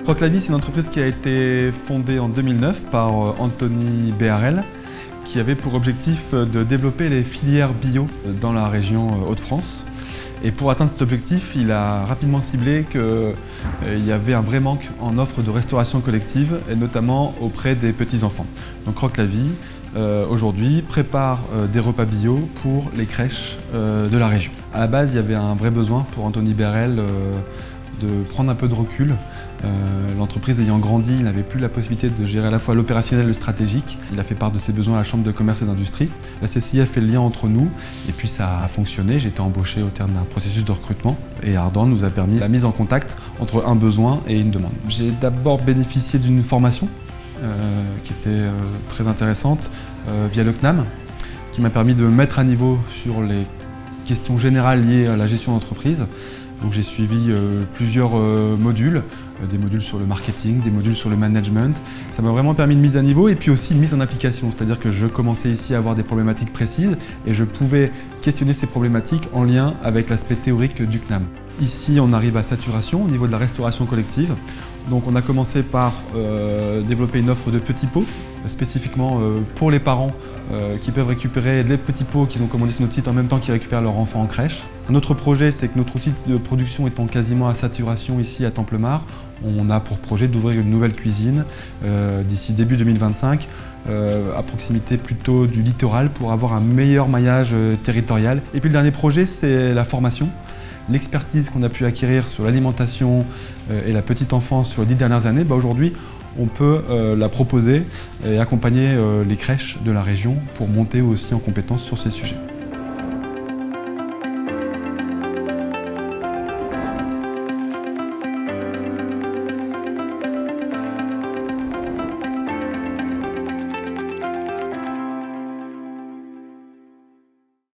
Croque la Vie, c'est une entreprise qui a été fondée en 2009 par Anthony Béharel, qui avait pour objectif de développer les filières bio dans la région Hauts-de-France. Et pour atteindre cet objectif, il a rapidement ciblé qu'il y avait un vrai manque en offre de restauration collective, et notamment auprès des petits-enfants. Donc Croque la Vie, aujourd'hui, prépare des repas bio pour les crèches de la région. À la base, il y avait un vrai besoin pour Anthony Béharel de prendre un peu de recul. L'entreprise ayant grandi, il n'avait plus la possibilité de gérer à la fois l'opérationnel et le stratégique. Il a fait part de ses besoins à la Chambre de commerce et d'industrie. La CCI a fait le lien entre nous et puis ça a fonctionné. J'ai été embauché au terme d'un processus de recrutement et Ardan nous a permis la mise en contact entre un besoin et une demande. J'ai d'abord bénéficié d'une formation qui était très intéressante via le CNAM, qui m'a permis de me mettre à niveau sur les questions générales liées à la gestion d'entreprise. Donc j'ai suivi plusieurs modules, des modules sur le marketing, des modules sur le management. Ça m'a vraiment permis une mise à niveau et puis aussi une mise en application. C'est-à-dire que je commençais ici à avoir des problématiques précises et je pouvais questionner ces problématiques en lien avec l'aspect théorique du CNAM. Ici, on arrive à saturation au niveau de la restauration collective. Donc on a commencé par développer une offre de petits pots, spécifiquement pour les parents qui peuvent récupérer des petits pots qu'ils ont commandés sur notre site en même temps qu'ils récupèrent leur enfant en crèche. Un autre projet, c'est que notre outil de production étant quasiment à saturation ici à Templemar, on a pour projet d'ouvrir une nouvelle cuisine d'ici début 2025, à proximité plutôt du littoral pour avoir un meilleur maillage territorial. Et puis le dernier projet, c'est la formation. L'expertise qu'on a pu acquérir sur l'alimentation et la petite enfance sur les 10 dernières années, aujourd'hui, on peut la proposer et accompagner les crèches de la région pour monter aussi en compétence sur ces sujets.